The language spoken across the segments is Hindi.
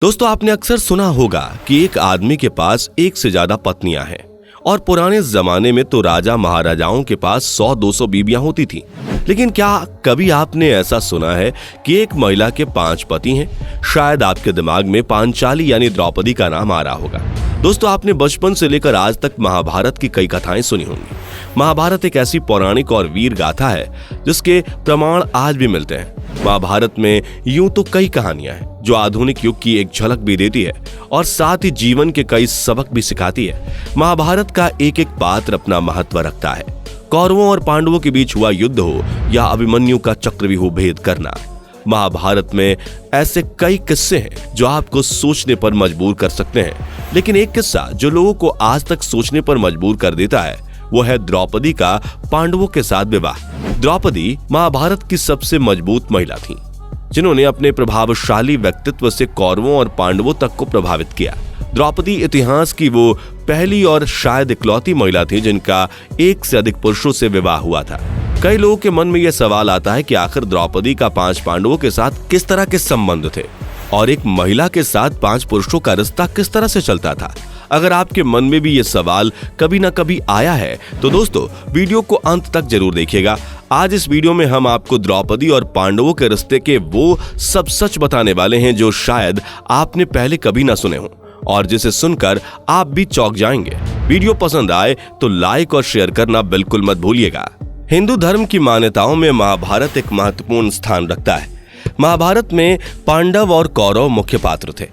दोस्तों, आपने अक्सर सुना होगा कि एक आदमी के पास एक से ज्यादा पत्नियां हैं और पुराने जमाने में तो राजा महाराजाओं के पास 100-200 बीबियां होती थी। लेकिन क्या कभी आपने ऐसा सुना है कि एक महिला के 5 पति हैं? शायद आपके दिमाग में पांचाली यानी द्रौपदी का नाम आ रहा होगा। दोस्तों, आपने बचपन से लेकर आज तक महाभारत की कई कथाएं सुनी होंगी। महाभारत एक ऐसी पौराणिक और वीर गाथा है जिसके प्रमाण आज भी मिलते हैं। महाभारत में यूं तो कई कहानियां हैं जो आधुनिक युग की एक झलक भी देती है और साथ ही जीवन के कई सबक भी सिखाती है। महाभारत का एक एक पात्र अपना महत्व रखता है। कौरवों और पांडवों के बीच हुआ युद्ध हो या अभिमन्यु का चक्रव्यूह भेद करना, महाभारत में ऐसे कई किस्से हैं जो आपको सोचने पर मजबूर कर सकते हैं। लेकिन एक किस्सा जो लोगों को आज तक सोचने पर मजबूर कर देता है वो है द्रौपदी का पांडवों के साथ विवाह। द्रौपदी महाभारत की सबसे मजबूत महिला थी जिन्होंने अपने प्रभावशाली व्यक्तित्व से कौरवों और पांडवों तक को प्रभावित किया। द्रौपदी इतिहास की वो पहली और शायद इकलौती महिला थी जिनका एक से अधिक पुरुषों से विवाह हुआ था। कई लोगों के मन में यह सवाल आता है कि आखिर द्रौपदी का 5 पांडवों के साथ किस तरह के संबंध थे और एक महिला के साथ 5 पुरुषों का रिश्ता किस तरह से चलता था। अगर आपके मन में भी ये सवाल कभी ना कभी आया है तो दोस्तों, वीडियो को अंत तक जरूर देखिएगा। आज इस वीडियो में हम आपको द्रौपदी और पांडवों के रिश्ते के वो सब सच बताने वाले हैं जो शायद आपने पहले कभी ना सुने हों और जिसे सुनकर आप भी चौंक जाएंगे। वीडियो पसंद आए तो लाइक और शेयर करना बिल्कुल मत भूलिएगा। हिंदू धर्म की मान्यताओं में महाभारत एक महत्वपूर्ण स्थान रखता है। महाभारत में पांडव और कौरव मुख्य पात्र थे।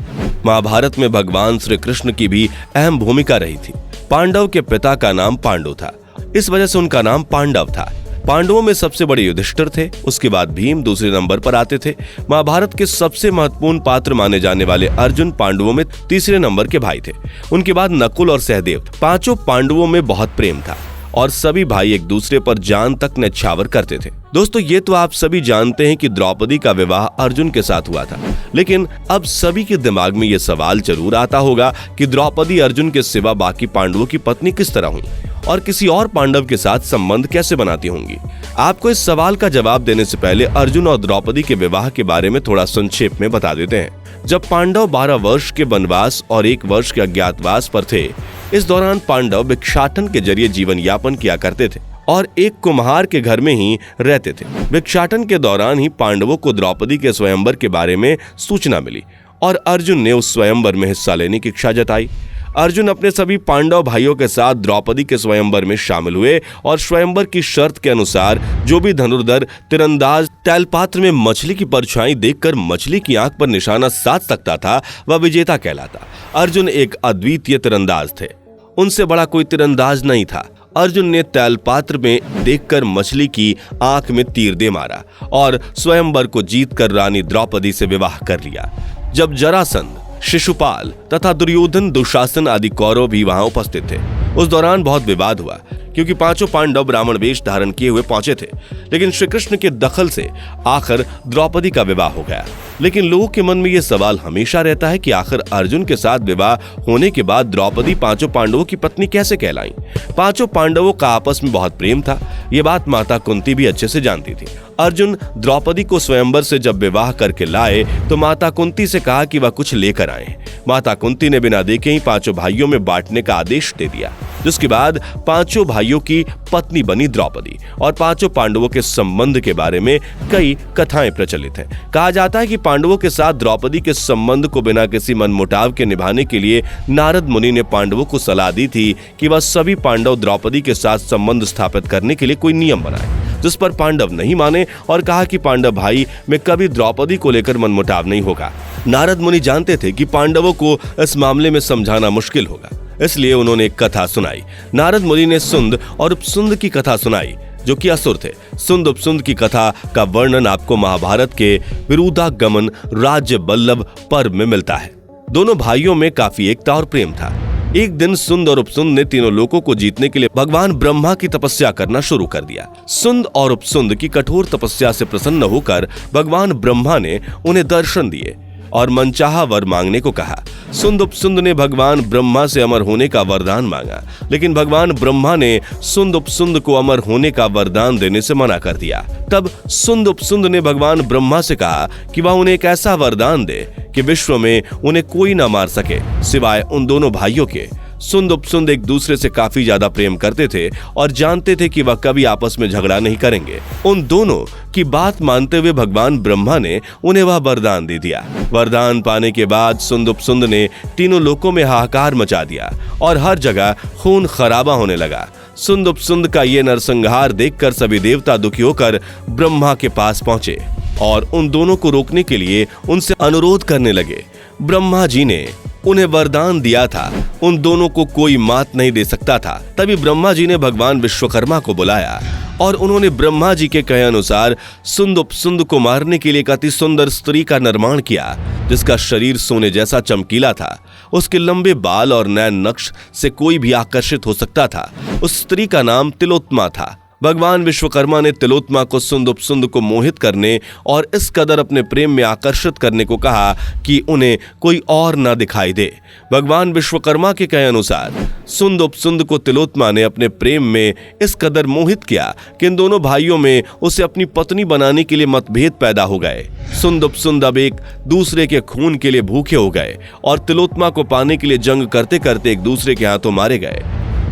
महाभारत में भगवान श्री कृष्ण की भी अहम भूमिका रही थी। पांडव के पिता का नाम पांडु था, इस वजह से उनका नाम पांडव था। पांडवों में सबसे बड़े युधिष्ठिर थे, उसके बाद भीम दूसरे नंबर पर आते थे। महाभारत के सबसे महत्वपूर्ण पात्र माने जाने वाले अर्जुन पांडवों में तीसरे नंबर के भाई थे। उनके बाद नकुल और सहदेव। पांचों पांडवों में बहुत प्रेम था और सभी भाई एक दूसरे पर जान तक न्यौछावर करते थे। दोस्तों, ये तो आप सभी जानते हैं कि द्रौपदी का विवाह अर्जुन के साथ हुआ था। लेकिन अब सभी के दिमाग में ये सवाल जरूर आता होगा कि द्रौपदी अर्जुन के सिवा बाकी पांडवों की पत्नी किस तरह हुई और किसी और पांडव के साथ संबंध कैसे बनाती होंगी। आपको इस सवाल का जवाब देने से पहले अर्जुन और द्रौपदी के विवाह के बारे में थोड़ा संक्षेप में बता देते हैं। जब पांडव 12 वर्ष के वनवास और 1 वर्ष के अज्ञातवास पर थे, इस दौरान पांडव भिक्षाटन के जरिए जीवन यापन किया करते थे और एक कुम्हार के घर में ही रहते थे। भिक्षाटन के दौरान ही पांडवों को द्रौपदी के स्वयंवर के बारे में सूचना मिली और अर्जुन ने उस स्वयंवर में हिस्सा लेने की इच्छा जताई। अर्जुन अपने सभी पांडव भाइयों के साथ द्रौपदी के स्वयंवर में शामिल हुए और स्वयंवर की शर्त के अनुसार जो भी धनुर्धर तीरंदाज तैलपात्र में मछली की परछाई देखकर मछली की आंख पर निशाना साध सकता था वह विजेता कहलाता। अर्जुन एक अद्वितीय तीरंदाज थे, उनसे बड़ा कोई तीरंदाज नहीं था। अर्जुन ने तैलपात्र में देखकर मछली की आंख में तीर दे मारा और स्वयंवर को जीतकर रानी द्रौपदी से विवाह कर लिया। जब जरासंध, शिशुपाल तथा दुर्योधन, दुशासन आदि कौरव भी वहां उपस्थित थे। उस दौरान बहुत विवाद हुआ क्योंकि 5 पांडव ब्राह्मण वेश धारण किए हुए पहुंचे थे। लेकिन श्री कृष्ण के दखल से आखिर द्रौपदी का विवाह हो गया। लेकिन लोगों के मन में यह सवाल हमेशा रहता है कि आखिर अर्जुन के साथ विवाह होने के बाद द्रौपदी 5 पांडवों की पत्नी कैसे कहलाई। 5 पांडवों का आपस में बहुत प्रेम था, ये बात माता कुंती भी अच्छे से जानती थी। अर्जुन द्रौपदी को स्वयंवर से जब विवाह करके लाए तो माता कुंती से कहा कि वह कुछ लेकर आए। माता कुंती ने बिना देखे ही 5 भाइयों में बांटने का आदेश दे दिया, जिसके बाद 5 भाइयों की पत्नी बनी द्रौपदी। और 5 पांडवों के संबंध के बारे में कई कथाएं प्रचलित हैं। कहा जाता है कि पांडवों के साथ द्रौपदी के संबंध को बिना किसी मनमुटाव के निभाने के लिए नारद मुनि ने पांडवों को सलाह दी थी कि वह सभी पांडव द्रौपदी के साथ संबंध स्थापित करने के लिए कोई नियम बनाए, जिस पर पांडव नहीं माने और कहा कि पांडव भाई में कभी द्रौपदी को लेकर मनमुटाव नहीं होगा। नारद मुनि जानते थे कि पांडवों को इस मामले में समझाना मुश्किल होगा, इसलिए उन्होंने एक कथा सुनाई। नारद मुनि ने सुंद और उपसुंद की कथा सुनाई जो कि असुर थे। सुंद उपसुंद की कथा का वर्णन आपको महाभारत के विरुद्धागमन राज्य बल्लभ पर्व में मिलता है। दोनों भाइयों में काफी एकता और प्रेम था। एक दिन सुंद और उपसुंद ने तीनों लोकों को जीतने के लिए भगवान ब्रह्मा की तपस्या करना शुरू कर दिया। सुंद और उपसुंद की कठोर तपस्या से प्रसन्न होकर भगवान ब्रह्मा ने उन्हें दर्शन दिए। और मनचाहा वर मांगने को कहा। सुंद-उपसुंद ने भगवान ब्रह्मा से अमर होने का वरदान मांगा, लेकिन भगवान ब्रह्मा ने सुंद-उपसुंद को अमर होने का वरदान देने से मना कर दिया। तब सुंद-उपसुंद ने भगवान ब्रह्मा से कहा कि वह उन्हें एक ऐसा वरदान दे कि विश्व में उन्हें कोई न मार सके सिवाय उन दोनों भाइयों के। सुंद-उपसुंद एक दूसरे से काफी ज्यादा प्रेम करते थे और जानते थे कि वह कभी आपस में झगड़ा नहीं करेंगे। उन दोनों की बात मानते हुए भगवान ब्रह्मा ने उन्हें वह वरदान दे दिया। वरदान पाने के बाद सुंद-उपसुंद ने तीनों लोकों में हाहाकार मचा दिया और हर जगह खून खराबा होने लगा। सुंद-उपसुंद का ये नरसंहार देखकर सभी देवता दुखी होकर ब्रह्मा के पास पहुंचे और उन दोनों को रोकने के लिए उनसे अनुरोध करने लगे। ब्रह्मा जी ने उन्हें वरदान दिया था, उन दोनों को कोई मात नहीं दे सकता था। तभी ब्रह्मा जी ने भगवान विश्वकर्मा को बुलाया और उन्होंने ब्रह्मा जी के कहे अनुसार सुंद-उपसुंद को मारने के लिए एक अति सुंदर स्त्री का निर्माण किया, जिसका शरीर सोने जैसा चमकीला था। उसके लंबे बाल और नैन नक्श से कोई भी आकर्षित हो सकता था। उस स्त्री का नाम तिलोत्मा था। भगवान विश्वकर्मा ने तिलोत्मा को सुंद-उपसुंद को मोहित करने और इस कदर अपने प्रेम में आकर्षित करने को कहा कि उन्हें कोई और न दिखाई दे। भगवान विश्वकर्मा के कहे अनुसार सुंद-उपसुंद को तिलोत्मा ने अपने प्रेम में इस कदर मोहित किया कि इन दोनों भाइयों में उसे अपनी पत्नी बनाने के लिए मतभेद पैदा हो गए। सुंद-उपसुंद अब एक दूसरे के खून के लिए भूखे हो गए और तिलोत्मा को पाने के लिए जंग करते करते एक दूसरे के हाथों मारे गए।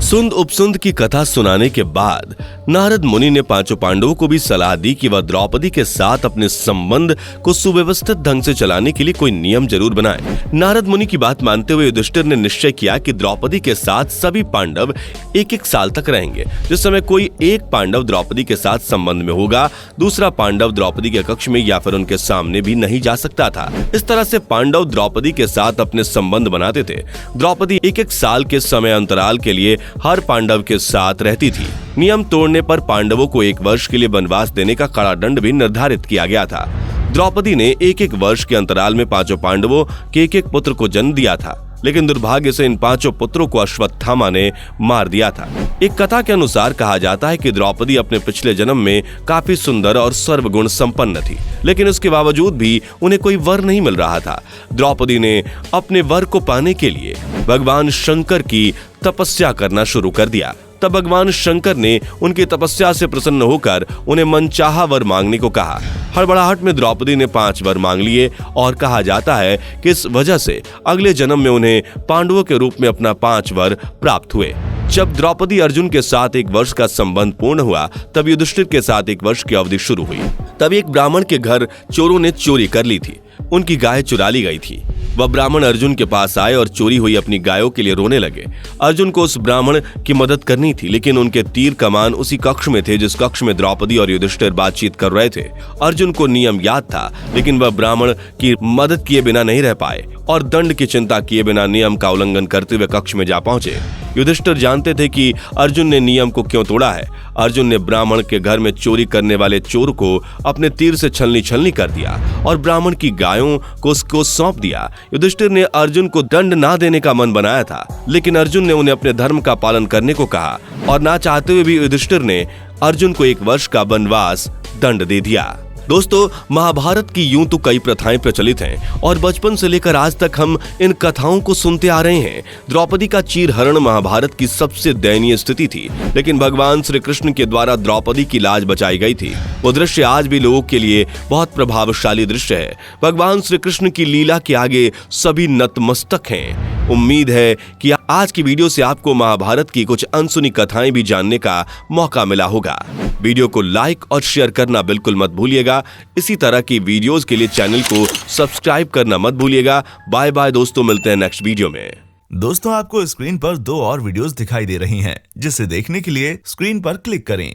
सुंद-उपसुंद की कथा सुनाने के बाद नारद मुनि ने पांचों पांडवों को भी सलाह दी कि वह द्रौपदी के साथ अपने संबंध को सुव्यवस्थित ढंग से चलाने के लिए कोई नियम जरूर बनाए। नारद मुनि की बात मानते हुए युधिष्ठिर ने निश्चय किया कि द्रौपदी के साथ सभी पांडव एक साल तक रहेंगे। जिस समय कोई एक पांडव द्रौपदी के साथ संबंध में होगा, दूसरा पांडव द्रौपदी के कक्ष में या फिर उनके सामने भी नहीं जा सकता था। इस तरह से पांडव द्रौपदी के साथ अपने संबंध बनाते थे। द्रौपदी एक साल के समय अंतराल के लिए हर पांडव के साथ रहती थी। नियम तोड़ने पर पांडवों को 1 वर्ष के लिए वनवास देने का कड़ा दंड भी निर्धारित किया गया था। द्रौपदी ने 1 वर्ष के अंतराल में पांचों पांडवों के 1 पुत्र को जन्म दिया था, लेकिन दुर्भाग्य से इन पांचों पुत्रों को अश्वत्थामा ने मार दिया था। एक कथा के अनुसार कहा जाता है कि द्रौपदी अपने पिछले जन्म में काफी सुंदर और सर्वगुण संपन्न थी, लेकिन उसके बावजूद भी उन्हें कोई वर नहीं मिल रहा था। द्रौपदी ने अपने वर को पाने के लिए भगवान शंकर की तपस्या करना शुरू कर दिया। तब भगवान शंकर ने उनकी तपस्या से प्रसन्न होकर उन्हें मनचाहा वर मांगने को कहा। हड़बड़ाहट में द्रौपदी ने 5 वर मांग लिए और कहा जाता है कि इस वजह से अगले जन्म में उन्हें पांडवों के रूप में अपना 5 वर प्राप्त हुए। जब द्रौपदी अर्जुन के साथ 1 वर्ष का संबंध पूर्ण हुआ, तब युधिष्ठिर के साथ 1 वर्ष की अवधि शुरू हुई। तब एक ब्राह्मण के घर चोरों ने चोरी कर ली थी। उनकी गाय चुरा ली गई थी। वह ब्राह्मण अर्जुन के पास आए और चोरी हुई अपनी गायों के लिए रोने लगे। अर्जुन को उस ब्राह्मण की मदद करनी थी, लेकिन उनके तीर कमान उसी कक्ष में थे जिस कक्ष में द्रौपदी और युधिष्ठिर बातचीत कर रहे थे। अर्जुन को नियम याद था, लेकिन वह ब्राह्मण की मदद किए बिना नहीं रह पाए और दंड की चिंता किए बिना नियम का उल्लंघन करते हुए कक्ष में जा पहुंचे। युधिष्ठिर जानते थे कि अर्जुन ने नियम को क्यों तोड़ा है। अर्जुन ने ब्राह्मण के घर में चोरी करने वाले चोर को अपने तीर से छलनी कर दिया और ब्राह्मण की गायों को उसको सौंप दिया। युधिष्ठिर ने अर्जुन को दंड ना देने का मन बनाया था, लेकिन अर्जुन ने उन्हें अपने धर्म का पालन करने को कहा और ना चाहते हुए भी युधिष्ठिर ने अर्जुन को 1 वर्ष का वनवास दंड दे दिया। दोस्तों, महाभारत की यूं तो कई प्रथाएं प्रचलित हैं और बचपन से लेकर आज तक हम इन कथाओं को सुनते आ रहे हैं। द्रौपदी का चीरहरण महाभारत की सबसे दयनीय स्थिति थी, लेकिन भगवान श्री कृष्ण के द्वारा द्रौपदी की लाज बचाई गई थी। वो दृश्य आज भी लोगों के लिए बहुत प्रभावशाली दृश्य है। भगवान श्री कृष्ण की लीला के आगे सभी नतमस्तक हैं। उम्मीद है कि आज की वीडियो से आपको महाभारत की कुछ अनसुनी कथाएं भी जानने का मौका मिला होगा। वीडियो को लाइक और शेयर करना बिल्कुल मत भूलिएगा। इसी तरह की वीडियोस के लिए चैनल को सब्सक्राइब करना मत भूलिएगा। बाय बाय दोस्तों, मिलते हैं नेक्स्ट वीडियो में। दोस्तों, आपको स्क्रीन पर 2 और वीडियोस दिखाई दे रही हैं, जिसे देखने के लिए स्क्रीन पर क्लिक करें।